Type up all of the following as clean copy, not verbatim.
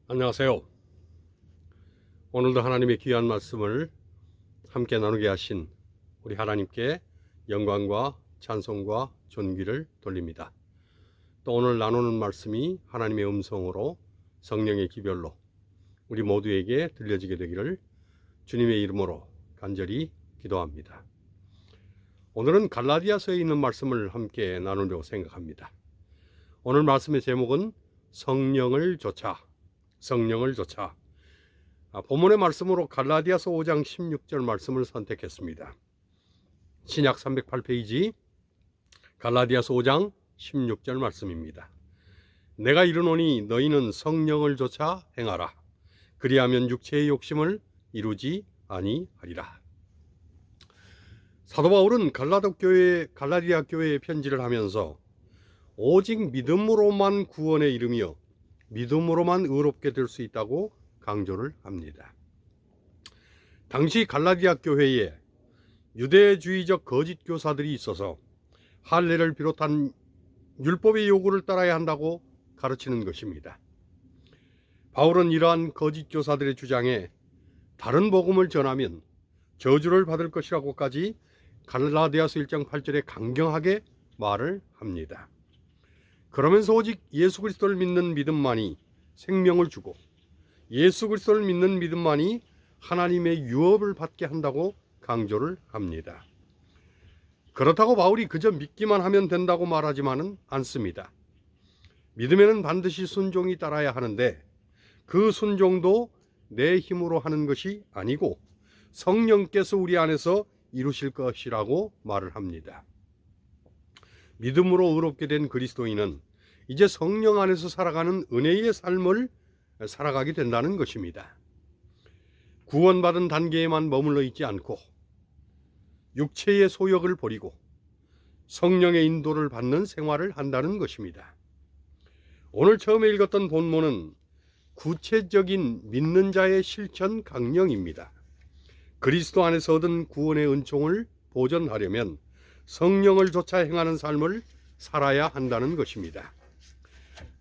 안녕하세요. 오늘도 하나님의 귀한 말씀을 함께 나누게 하신 우리 하나님께 영광과 찬송과 존귀를 돌립니다. 또 오늘 나누는 말씀이 하나님의 음성으로 성령의 기별로 우리 모두에게 들려지게 되기를 주님의 이름으로 간절히 기도합니다. 오늘은 갈라디아서에 있는 말씀을 함께 나누려고 생각합니다. 오늘 말씀의 제목은 성령을 좇아. 본문의 말씀으로 갈라디아서 5장 16절 말씀을 선택했습니다. 신약 308페이지 갈라디아서 5장 16절 말씀입니다. 내가 이르노니 너희는 성령을 좇아 행하라. 그리하면 육체의 욕심을 이루지 아니하리라. 사도 바울은 갈라디아 교회에 편지를 하면서 오직 믿음으로만 구원에 이르며 믿음으로만 의롭게 될 수 있다고 강조를 합니다. 당시 갈라디아 교회에 유대주의적 거짓 교사들이 있어서 할례를 비롯한 율법의 요구를 따라야 한다고 가르치는 것입니다. 바울은 이러한 거짓 교사들의 주장에 다른 복음을 전하면 저주를 받을 것이라고까지 갈라디아서 1장 8절에 강경하게 말을 합니다. 그러면서 오직 예수 그리스도를 믿는 믿음만이 생명을 주고 예수 그리스도를 믿는 믿음만이 하나님의 유업을 받게 한다고 강조를 합니다. 그렇다고 바울이 그저 믿기만 하면 된다고 말하지만은 않습니다. 믿음에는 반드시 순종이 따라야 하는데 그 순종도 내 힘으로 하는 것이 아니고 성령께서 우리 안에서 이루실 것이라고 말을 합니다. 믿음으로 의롭게 된 그리스도인은 이제 성령 안에서 살아가는 은혜의 삶을 살아가게 된다는 것입니다. 구원받은 단계에만 머물러 있지 않고 육체의 소욕을 버리고 성령의 인도를 받는 생활을 한다는 것입니다. 오늘 처음에 읽었던 본문은 구체적인 믿는 자의 실천 강령입니다. 그리스도 안에서 얻은 구원의 은총을 보존하려면 성령을 좇아 행하는 삶을 살아야 한다는 것입니다.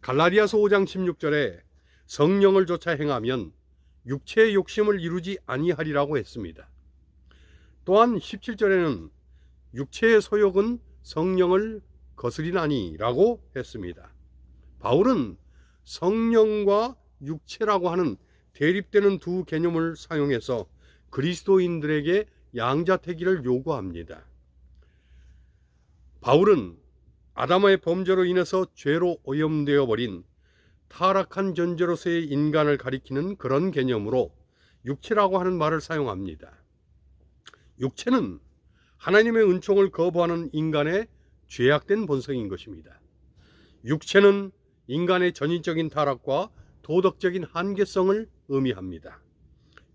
갈라디아서 5장 16절에 성령을 좇아 행하면 육체의 욕심을 이루지 아니하리라고 했습니다. 또한 17절에는 육체의 소욕은 성령을 거스리나니라고 했습니다. 바울은 성령과 육체라고 하는 대립되는 두 개념을 사용해서 그리스도인들에게 양자택일을 요구합니다. 바울은 아담의 범죄로 인해서 죄로 오염되어 버린 타락한 존재로서의 인간을 가리키는 그런 개념으로 육체라고 하는 말을 사용합니다. 육체는 하나님의 은총을 거부하는 인간의 죄악된 본성인 것입니다. 육체는 인간의 전인적인 타락과 도덕적인 한계성을 의미합니다.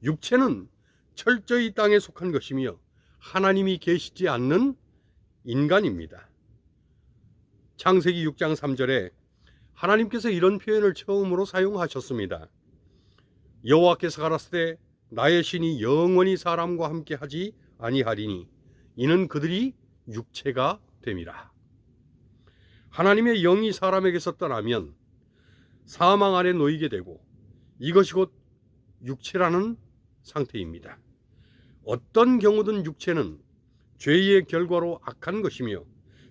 육체는 철저히 땅에 속한 것이며 하나님이 계시지 않는 인간입니다. 창세기 6장 3절에 하나님께서 이런 표현을 처음으로 사용하셨습니다. 여호와께서 가라사대 나의 신이 영원히 사람과 함께 하지 아니하리니 이는 그들이 육체가 됨이라. 하나님의 영이 사람에게서 떠나면 사망 아래 놓이게 되고 이것이 곧 육체라는 상태입니다. 어떤 경우든 육체는 죄의 결과로 악한 것이며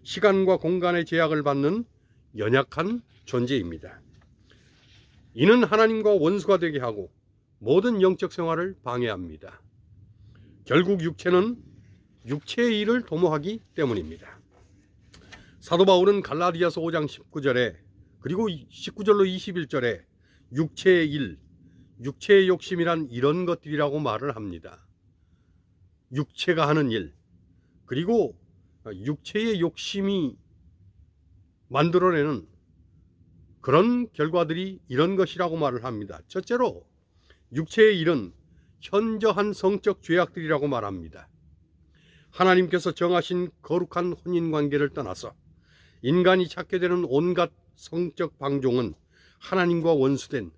시간과 공간의 제약을 받는 연약한 존재입니다. 이는 하나님과 원수가 되게 하고 모든 영적 생활을 방해합니다. 결국 육체는 육체의 일을 도모하기 때문입니다. 사도 바울은 갈라디아서 5장 19절에 그리고 19절로 21절에 육체의 일, 육체의 욕심이란 이런 것들이라고 말을 합니다. 육체가 하는 일, 그리고 육체의 욕심이 만들어내는 그런 결과들이 이런 것이라고 말을 합니다. 첫째로 육체의 일은 현저한 성적 죄악들이라고 말합니다. 하나님께서 정하신 거룩한 혼인관계를 떠나서 인간이 찾게 되는 온갖 성적 방종은 하나님과 원수된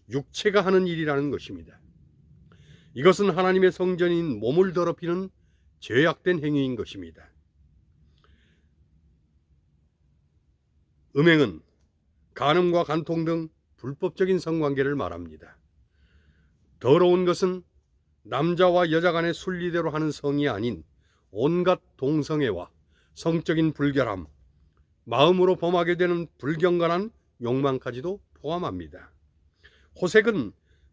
육체가 하는 일이라는 것입니다. 이것은 하나님의 성전인 몸을 더럽히는 죄악된 행위인 것입니다. 음행은 간음과 간통 등 불법적인 성관계를 말합니다. 더러운 것은 남자와 여자 간의 순리대로 하는 성이 아닌 온갖 동성애와 성적인 불결함, 마음으로 범하게 되는 불경건한 욕망까지도 포함합니다. 호색은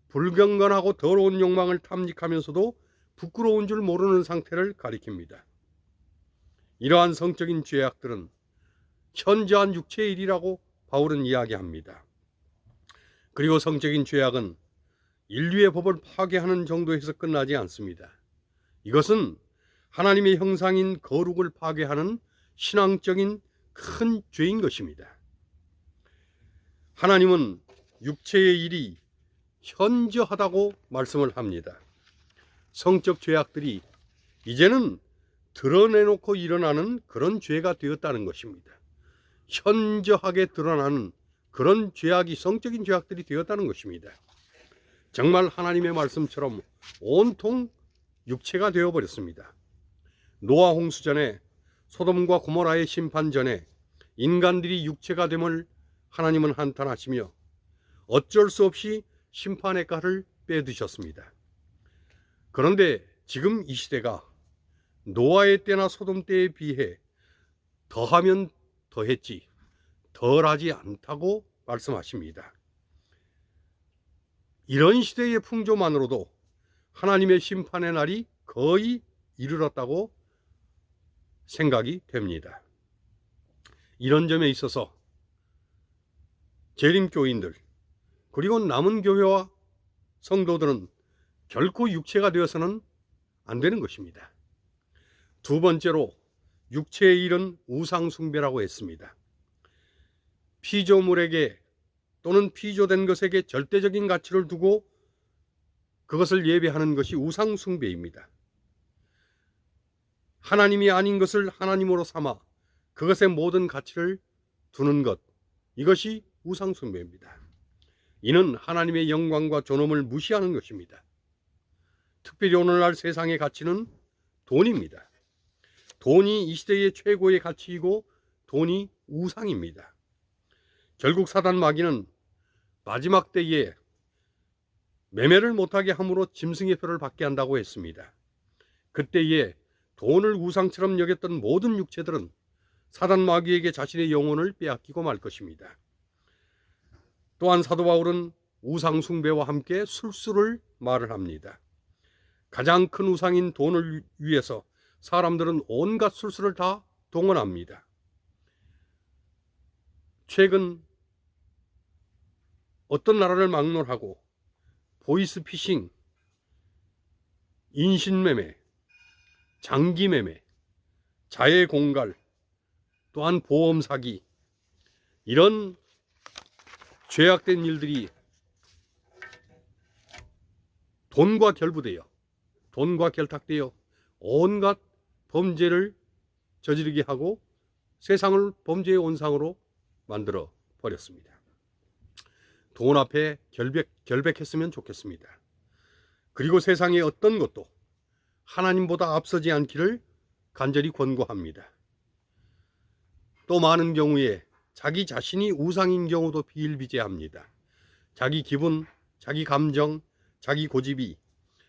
불경건하고 더러운 욕망을 탐닉하면서도 부끄러운 줄 모르는 상태를 가리킵니다. 이러한 성적인 죄악들은 현저한 육체의 일이라고 바울은 이야기합니다. 그리고 성적인 죄악은 인류의 법을 파괴하는 정도에서 끝나지 않습니다. 이것은 하나님의 형상인 거룩을 파괴하는 신앙적인 큰 죄인 것입니다. 하나님은 육체의 일이 현저하다고 말씀을 합니다. 성적 죄악들이 이제는 드러내놓고 일어나는 그런 죄가 되었다는 것입니다. 현저하게 드러나는 그런 죄악이 성적인 죄악들이 되었다는 것입니다. 정말 하나님의 말씀처럼 온통 육체가 되어버렸습니다. 노아 홍수 전에, 소돔과 고모라의 심판 전에 인간들이 육체가 됨을 하나님은 한탄하시며 어쩔 수 없이 심판의 칼을 빼드셨습니다. 그런데 지금 이 시대가 노아의 때나 소돔 때에 비해 더하면 더했지 덜하지 않다고 말씀하십니다. 이런 시대의 풍조만으로도 하나님의 심판의 날이 거의 이르렀다고 생각이 됩니다. 이런 점에 있어서 재림교인들 그리고 남은 교회와 성도들은 결코 육체가 되어서는 안 되는 것입니다. 두 번째로 육체의 일은 우상숭배라고 했습니다. 피조물에게 또는 피조된 것에게 절대적인 가치를 두고 그것을 예배하는 것이 우상숭배입니다. 하나님이 아닌 것을 하나님으로 삼아 그것의 모든 가치를 두는 것, 이것이 우상숭배입니다. 이는 하나님의 영광과 존엄을 무시하는 것입니다. 특별히 오늘날 세상의 가치는 돈입니다. 돈이 이 시대의 최고의 가치이고 돈이 우상입니다. 결국 사단 마귀는 마지막 때에 매매를 못하게 함으로 짐승의 표를 받게 한다고 했습니다. 그때에 돈을 우상처럼 여겼던 모든 육체들은 사단 마귀에게 자신의 영혼을 빼앗기고 말 것입니다. 또한 사도 바울은 우상 숭배와 함께 술수를 말을 합니다. 가장 큰 우상인 돈을 위해서 사람들은 온갖 술수를 다 동원합니다. 최근 어떤 나라를 막론하고 보이스피싱, 인신매매, 장기매매, 자해공갈, 또한 보험사기, 이런 죄악된 일들이 돈과 결부되어 돈과 결탁되어 온갖 범죄를 저지르게 하고 세상을 범죄의 온상으로 만들어 버렸습니다. 돈 앞에 결백했으면 좋겠습니다. 그리고 세상의 어떤 것도 하나님보다 앞서지 않기를 간절히 권고합니다. 또 많은 경우에 자기 자신이 우상인 경우도 비일비재합니다. 자기 기분, 자기 감정, 자기 고집이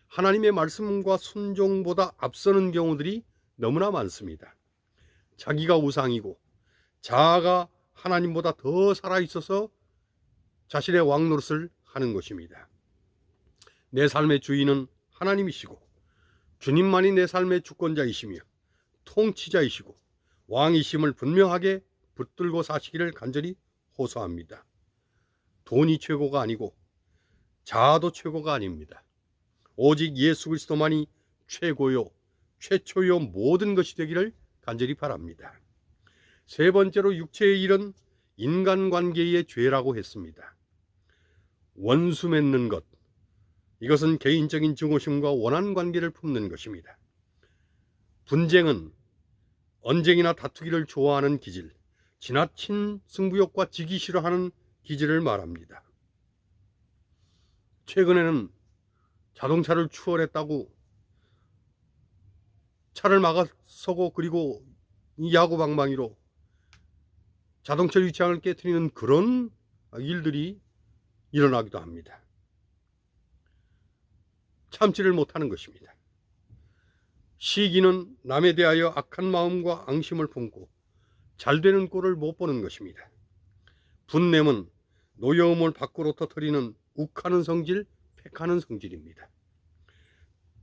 하나님의 말씀과 순종보다 앞서는 경우들이 너무나 많습니다. 자기가 우상이고 자아가 하나님보다 더 살아있어서 자신의 왕노릇을 하는 것입니다. 내 삶의 주인은 하나님이시고 주님만이 내 삶의 주권자이시며 통치자이시고 왕이심을 분명하게 붙들고 사시기를 간절히 호소합니다. 돈이 최고가 아니고 자아도 최고가 아닙니다. 오직 예수 그리스도만이 최고요 최초요 모든 것이 되기를 간절히 바랍니다. 세 번째로 육체의 일은 인간관계의 죄라고 했습니다. 원수 맺는 것, 이것은 개인적인 증오심과 원한관계를 품는 것입니다. 분쟁은 언쟁이나 다투기를 좋아하는 기질, 지나친 승부욕과 지기 싫어하는 기질을 말합니다. 최근에는 자동차를 추월했다고 차를 막아서고 그리고 야구방망이로 자동차 유치장을 깨트리는 그런 일들이 일어나기도 합니다. 참지를 못하는 것입니다. 시기는 남에 대하여 악한 마음과 앙심을 품고 잘되는 꼴을 못 보는 것입니다. 분냄은 노여움을 밖으로 터뜨리는 욱하는 성질, 팩하는 성질입니다.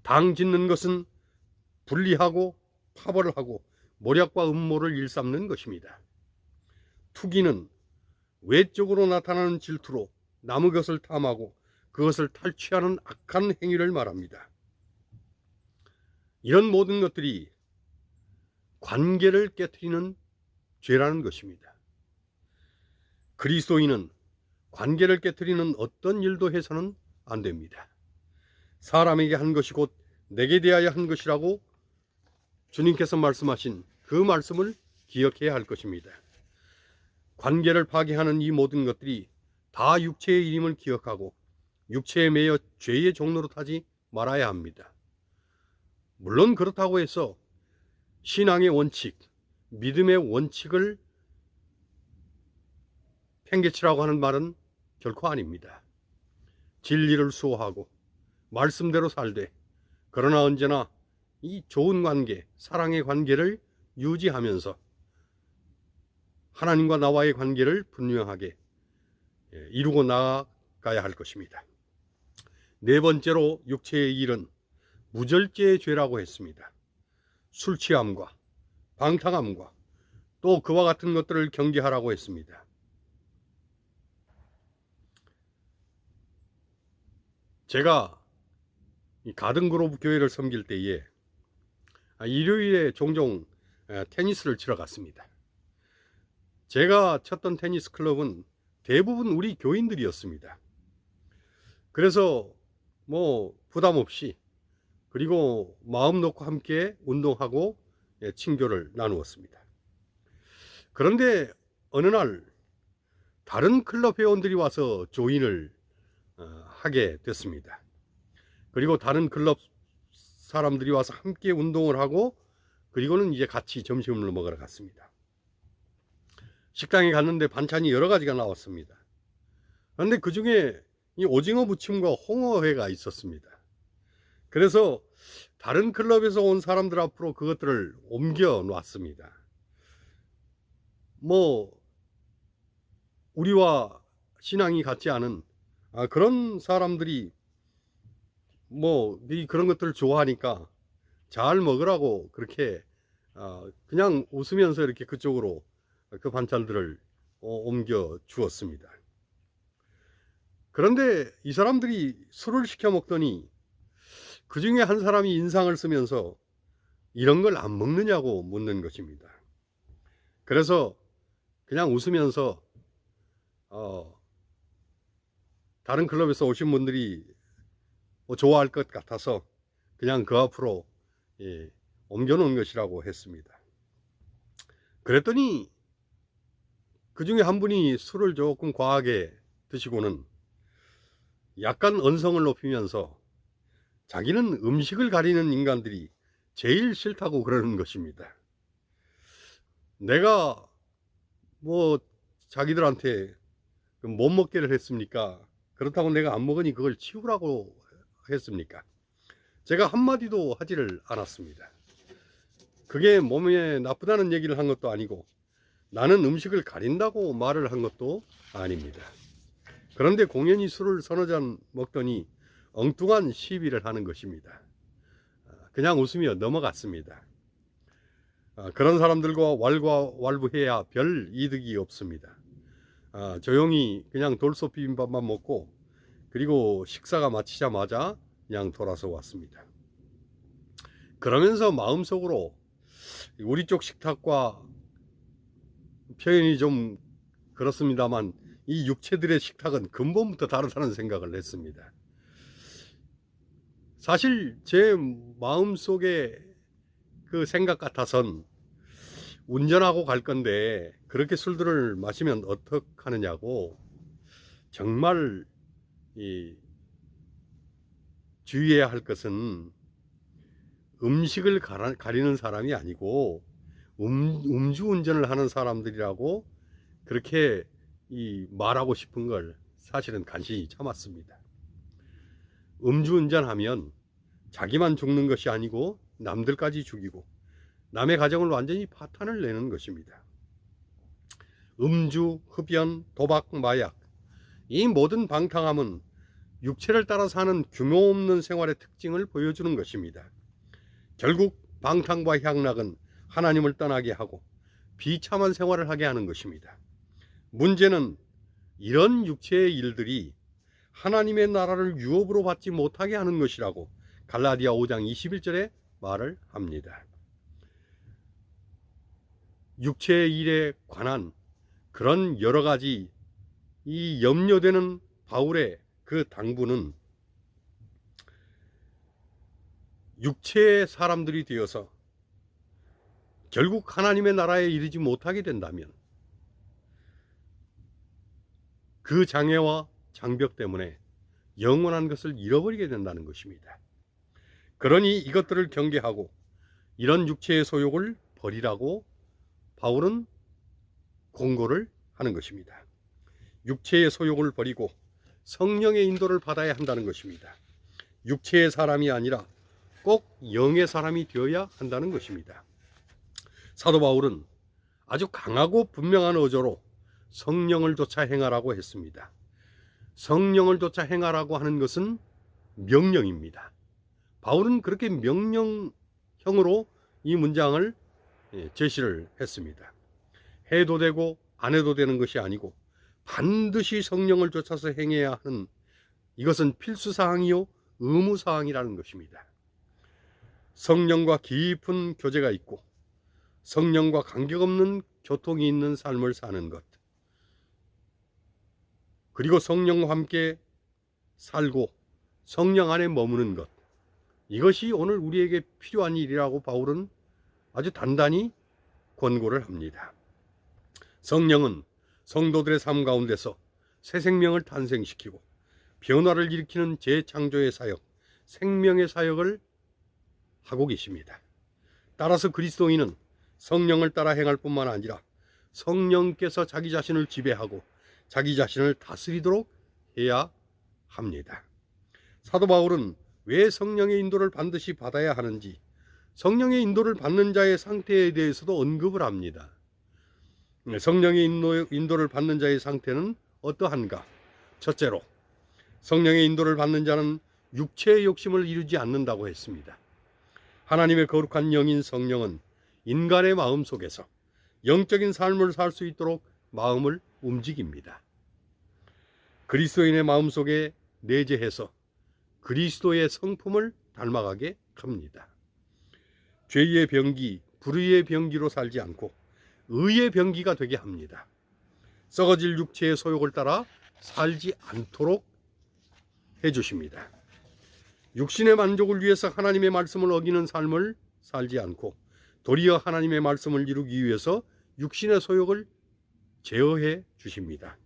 당 짓는 것은 분리하고 파벌을 하고 모략과 음모를 일삼는 것입니다. 투기는 외적으로 나타나는 질투로 남의 것을 탐하고 그것을 탈취하는 악한 행위를 말합니다. 이런 모든 것들이 관계를 깨트리는 죄라는 것입니다. 그리스도인은 관계를 깨트리는 어떤 일도 해서는 안 됩니다. 사람에게 한 것이 곧 내게 대하여 한 것이라고 주님께서 말씀하신 그 말씀을 기억해야 할 것입니다. 관계를 파괴하는 이 모든 것들이 다 육체의 일임을 기억하고 육체에 매여 죄의 종로로 타지 말아야 합니다. 물론 그렇다고 해서 신앙의 원칙, 믿음의 원칙을 팽개치라고 하는 말은 결코 아닙니다. 진리를 수호하고 말씀대로 살되, 그러나 언제나 이 좋은 관계, 사랑의 관계를 유지하면서 하나님과 나와의 관계를 분명하게 이루고 나아가야 할 것입니다. 네 번째로 육체의 일은 무절제의 죄라고 했습니다. 술 취함과 방탕함과 또 그와 같은 것들을 경계하라고 했습니다. 제가 이 가든그로브 교회를 섬길 때에 일요일에 종종 테니스를 치러 갔습니다. 제가 쳤던 테니스 클럽은 대부분 우리 교인들이었습니다. 그래서 뭐 부담 없이, 그리고 마음 놓고 함께 운동하고 친교를 나누었습니다. 그런데 어느 날 다른 클럽 회원들이 와서 조인을 하게 됐습니다. 그리고 다른 클럽 사람들이 와서 함께 운동을 하고, 그리고는 이제 같이 점심을 먹으러 갔습니다. 식당에 갔는데 반찬이 여러 가지가 나왔습니다. 그런데 그 중에 이 오징어 무침과 홍어회가 있었습니다. 그래서 다른 클럽에서 온 사람들 앞으로 그것들을 옮겨 놨습니다. 뭐 우리와 신앙이 같지 않은 그런 사람들이 뭐 그런 것들을 좋아하니까 잘 먹으라고 그렇게 그냥 웃으면서 이렇게 그쪽으로 그 반찬들을 옮겨 주었습니다. 그런데 이 사람들이 술을 시켜 먹더니 그 중에 한 사람이 인상을 쓰면서 이런 걸 안 먹느냐고 묻는 것입니다. 그래서 그냥 웃으면서 다른 클럽에서 오신 분들이 좋아할 것 같아서 그냥 그 앞으로 옮겨놓은 것이라고 했습니다. 그랬더니 그 중에 한 분이 술을 조금 과하게 드시고는 약간 언성을 높이면서 자기는 음식을 가리는 인간들이 제일 싫다고 그러는 것입니다. 내가 뭐 자기들한테 못 먹게를 했습니까? 그렇다고 내가 안 먹으니 그걸 치우라고 했습니까? 제가 한마디도 하지를 않았습니다. 그게 몸에 나쁘다는 얘기를 한 것도 아니고 나는 음식을 가린다고 말을 한 것도 아닙니다. 그런데 공연히 술을 서너 잔 먹더니 엉뚱한 시비를 하는 것입니다. 그냥 웃으며 넘어갔습니다. 그런 사람들과 왈가왈부해야 별 이득이 없습니다. 조용히 그냥 돌솥 비빔밥만 먹고, 그리고 식사가 마치자마자 그냥 돌아서 왔습니다. 그러면서 마음속으로 우리 쪽 식탁과 표현이 좀 그렇습니다만 이 육체들의 식탁은 근본부터 다르다는 생각을 했습니다. 사실 제 마음속에 그 생각 같아선 운전하고 갈 건데 그렇게 술들을 마시면 어떡하느냐고 정말 주의해야 할 것은 음식을 가리는 사람이 아니고 음주운전을 하는 사람들이라고 그렇게 말하고 싶은 걸 사실은 간신히 참았습니다. 음주운전하면 자기만 죽는 것이 아니고 남들까지 죽이고 남의 가정을 완전히 파탄을 내는 것입니다. 음주, 흡연, 도박, 마약, 이 모든 방탕함은 육체를 따라 사는 규모 없는 생활의 특징을 보여주는 것입니다. 결국 방탕과 향락은 하나님을 떠나게 하고 비참한 생활을 하게 하는 것입니다. 문제는 이런 육체의 일들이 하나님의 나라를 유업으로 받지 못하게 하는 것이라고 갈라디아 5장 21절에 말을 합니다. 육체의 일에 관한 그런 여러 가지 이 염려되는 바울의 그 당부는 육체의 사람들이 되어서 결국 하나님의 나라에 이르지 못하게 된다면 그 장애와 장벽 때문에 영원한 것을 잃어버리게 된다는 것입니다. 그러니 이것들을 경계하고 이런 육체의 소욕을 버리라고 바울은 공고를 하는 것입니다. 육체의 소욕을 버리고 성령의 인도를 받아야 한다는 것입니다. 육체의 사람이 아니라 꼭 영의 사람이 되어야 한다는 것입니다. 사도 바울은 아주 강하고 분명한 어조로 성령을 쫓아 행하라고 했습니다. 성령을 쫓아 행하라고 하는 것은 명령입니다. 바울은 그렇게 명령형으로 이 문장을 제시를 했습니다. 해도 되고 안 해도 되는 것이 아니고 반드시 성령을 쫓아서 행해야 하는, 이것은 필수사항이요 의무사항이라는 것입니다. 성령과 깊은 교제가 있고 성령과 관계없는 교통이 있는 삶을 사는 것, 그리고 성령과 함께 살고 성령 안에 머무는 것, 이것이 오늘 우리에게 필요한 일이라고 바울은 아주 단단히 권고를 합니다. 성령은 성도들의 삶 가운데서 새 생명을 탄생시키고 변화를 일으키는 재창조의 사역, 생명의 사역을 하고 계십니다. 따라서 그리스도인은 성령을 따라 행할 뿐만 아니라 성령께서 자기 자신을 지배하고 자기 자신을 다스리도록 해야 합니다. 사도 바울은 왜 성령의 인도를 반드시 받아야 하는지 성령의 인도를 받는 자의 상태에 대해서도 언급을 합니다. 성령의 인도를 받는 자의 상태는 어떠한가? 첫째로, 성령의 인도를 받는 자는 육체의 욕심을 이루지 않는다고 했습니다. 하나님의 거룩한 영인 성령은 인간의 마음 속에서 영적인 삶을 살 수 있도록 마음을 움직입니다. 그리스도인의 마음 속에 내재해서 그리스도의 성품을 닮아가게 합니다. 죄의 병기, 불의의 병기로 살지 않고 의의 병기가 되게 합니다. 썩어질 육체의 소욕을 따라 살지 않도록 해주십니다. 육신의 만족을 위해서 하나님의 말씀을 어기는 삶을 살지 않고 도리어 하나님의 말씀을 이루기 위해서 육신의 소욕을 제어해 주십니다.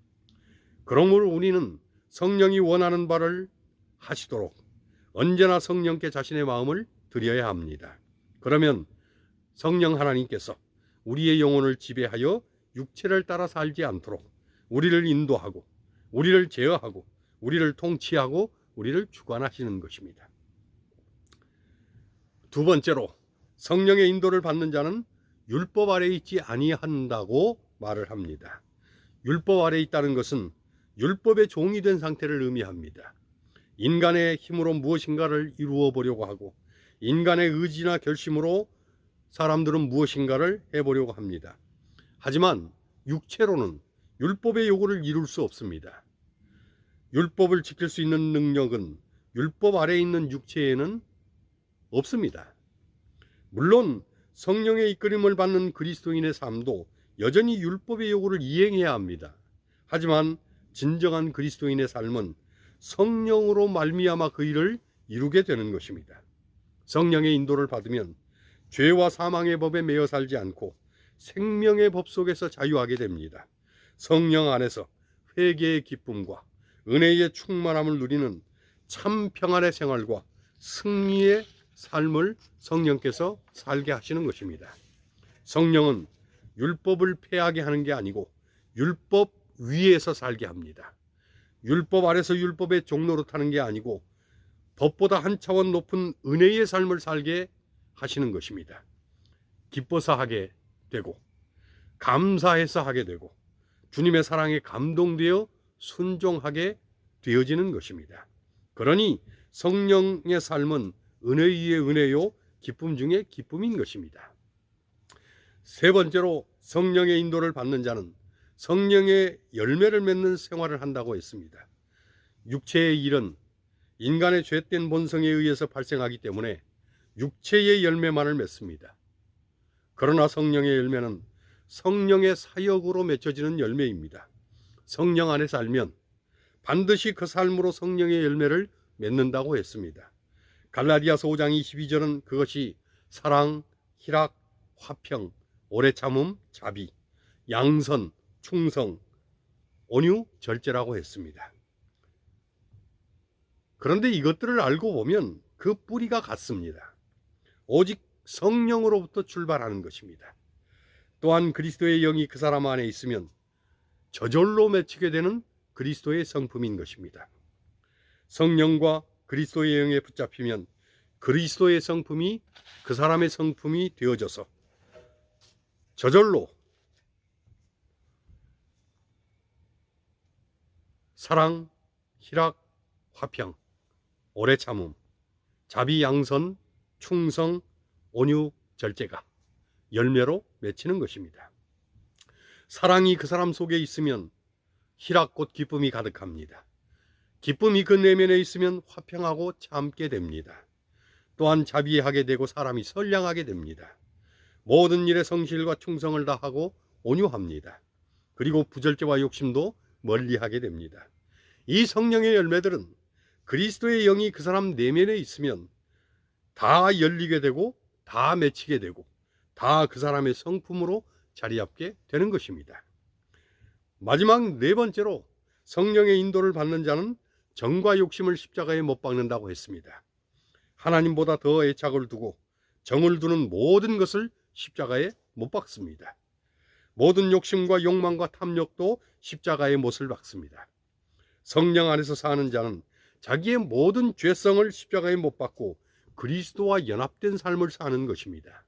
그러므로 우리는 성령이 원하는 바를 하시도록 언제나 성령께 자신의 마음을 드려야 합니다. 그러면 성령 하나님께서 우리의 영혼을 지배하여 육체를 따라 살지 않도록 우리를 인도하고 우리를 제어하고 우리를 통치하고 우리를 주관하시는 것입니다. 두 번째로, 성령의 인도를 받는 자는 율법 아래 있지 아니한다고 말을 합니다. 율법 아래 있다는 것은 율법의 종이 된 상태를 의미합니다. 인간의 힘으로 무엇인가를 이루어 보려고 하고 인간의 의지나 결심으로 사람들은 무엇인가를 해보려고 합니다. 하지만 육체로는 율법의 요구를 이룰 수 없습니다. 율법을 지킬 수 있는 능력은 율법 아래에 있는 육체에는 없습니다. 물론 성령의 이끌림을 받는 그리스도인의 삶도 여전히 율법의 요구를 이행해야 합니다. 하지만 진정한 그리스도인의 삶은 성령으로 말미암아 그 일을 이루게 되는 것입니다. 성령의 인도를 받으면 죄와 사망의 법에 매여 살지 않고 생명의 법 속에서 자유하게 됩니다. 성령 안에서 회개의 기쁨과 은혜의 충만함을 누리는 참 평안의 생활과 승리의 삶을 성령께서 살게 하시는 것입니다. 성령은 율법을 폐하게 하는 게 아니고 율법 위에서 살게 합니다. 율법 아래서 율법의 종로로 타는 게 아니고 법보다 한 차원 높은 은혜의 삶을 살게 하시는 것입니다. 기뻐서 하게 되고 감사해서 하게 되고 주님의 사랑에 감동되어 순종하게 되어지는 것입니다. 그러니 성령의 삶은 은혜 위에 은혜요 기쁨 중에 기쁨인 것입니다. 세 번째로 성령의 인도를 받는 자는 성령의 열매를 맺는 생활을 한다고 했습니다. 육체의 일은 인간의 죄된 본성에 의해서 발생하기 때문에 육체의 열매만을 맺습니다. 그러나 성령의 열매는 성령의 사역으로 맺혀지는 열매입니다. 성령 안에 살면 반드시 그 삶으로 성령의 열매를 맺는다고 했습니다. 갈라디아서 5장 22절은 그것이 사랑, 희락, 화평, 오래 참음, 자비, 양선, 충성, 온유, 절제라고 했습니다. 그런데 이것들을 알고 보면 그 뿌리가 같습니다. 오직 성령으로부터 출발하는 것입니다. 또한 그리스도의 영이 그 사람 안에 있으면 저절로 맺히게 되는 그리스도의 성품인 것입니다. 성령과 그리스도의 영에 붙잡히면 그리스도의 성품이 그 사람의 성품이 되어져서 저절로 사랑, 희락, 화평, 오래 참음, 자비, 양선, 충성, 온유, 절제가 열매로 맺히는 것입니다. 사랑이 그 사람 속에 있으면 희락 곧 기쁨이 가득합니다. 기쁨이 그 내면에 있으면 화평하고 참게 됩니다. 또한 자비하게 되고 사람이 선량하게 됩니다. 모든 일에 성실과 충성을 다하고 온유합니다. 그리고 부절제와 욕심도 멀리하게 됩니다. 이 성령의 열매들은 그리스도의 영이 그 사람 내면에 있으면 다 열리게 되고 다 맺히게 되고 다 그 사람의 성품으로 자리 잡게 되는 것입니다. 마지막 네 번째로 성령의 인도를 받는 자는 정과 욕심을 십자가에 못 박는다고 했습니다. 하나님보다 더 애착을 두고 정을 두는 모든 것을 십자가에 못 박습니다. 모든 욕심과 욕망과 탐욕도 십자가에 못을 박습니다. 성령 안에서 사는 자는 자기의 모든 죄성을 십자가에 못 박고 그리스도와 연합된 삶을 사는 것입니다.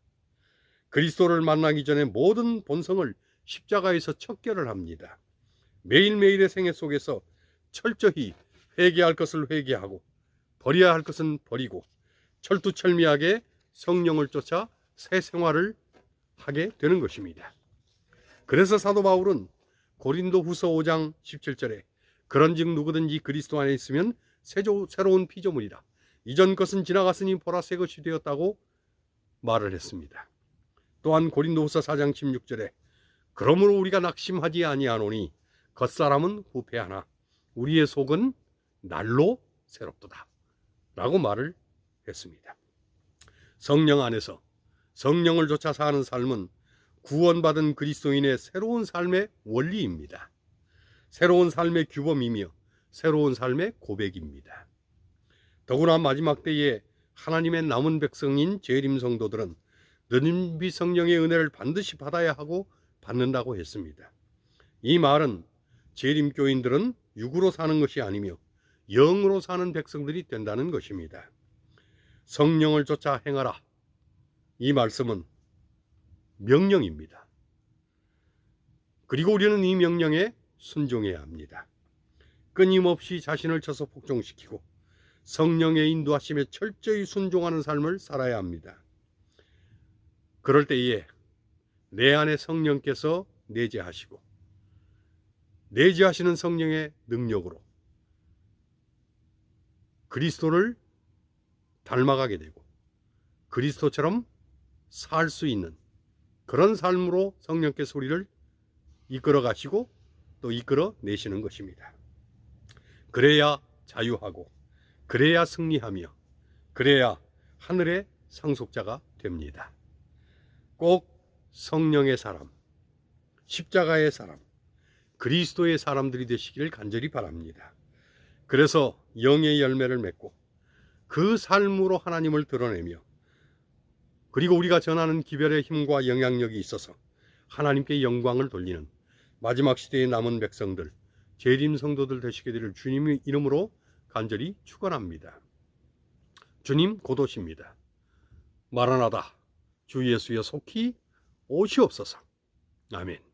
그리스도를 만나기 전에 모든 본성을 십자가에서 척결을 합니다. 매일매일의 생애 속에서 철저히 회개할 것을 회개하고 버려야 할 것은 버리고 철두철미하게 성령을 쫓아 새 생활을 하게 되는 것입니다. 그래서 사도 바울은 고린도후서 5장 17절에 그런즉 누구든지 그리스도 안에 있으면 새로운 피조물이라 이전 것은 지나갔으니 보라 새 것이 되었다고 말을 했습니다. 또한 고린도후서 4장 16절에 그러므로 우리가 낙심하지 아니하노니 겉사람은 후패하나 우리의 속은 날로 새롭도다 라고 말을 했습니다. 성령 안에서 성령을 쫓아 사는 삶은 구원받은 그리스도인의 새로운 삶의 원리입니다. 새로운 삶의 규범이며 새로운 삶의 고백입니다. 더구나 마지막 때에 하나님의 남은 백성인 재림 성도들은 느님비 성령의 은혜를 반드시 받아야 하고 받는다고 했습니다. 이 말은 재림 교인들은 육으로 사는 것이 아니며 영으로 사는 백성들이 된다는 것입니다. 성령을 쫓아 행하라. 이 말씀은 명령입니다. 그리고 우리는 이 명령에 순종해야 합니다. 끊임없이 자신을 쳐서 복종시키고 성령의 인도하심에 철저히 순종하는 삶을 살아야 합니다. 그럴 때에 내 안에 성령께서 내재하시고 내재하시는 성령의 능력으로 그리스도를 닮아가게 되고 그리스도처럼 살 수 있는 그런 삶으로 성령께서 우리를 이끌어 가시고 또 이끌어 내시는 것입니다. 그래야 자유하고 그래야 승리하며 그래야 하늘의 상속자가 됩니다. 꼭 성령의 사람, 십자가의 사람, 그리스도의 사람들이 되시기를 간절히 바랍니다. 그래서 영의 열매를 맺고 그 삶으로 하나님을 드러내며 그리고 우리가 전하는 기별의 힘과 영향력이 있어서 하나님께 영광을 돌리는 마지막 시대의 남은 백성들, 재림 성도들 되시게 되를 주님의 이름으로 간절히 축원합니다. 주님 곧 오십니다. 마라나다, 주 예수여 속히 오시옵소서. 아멘.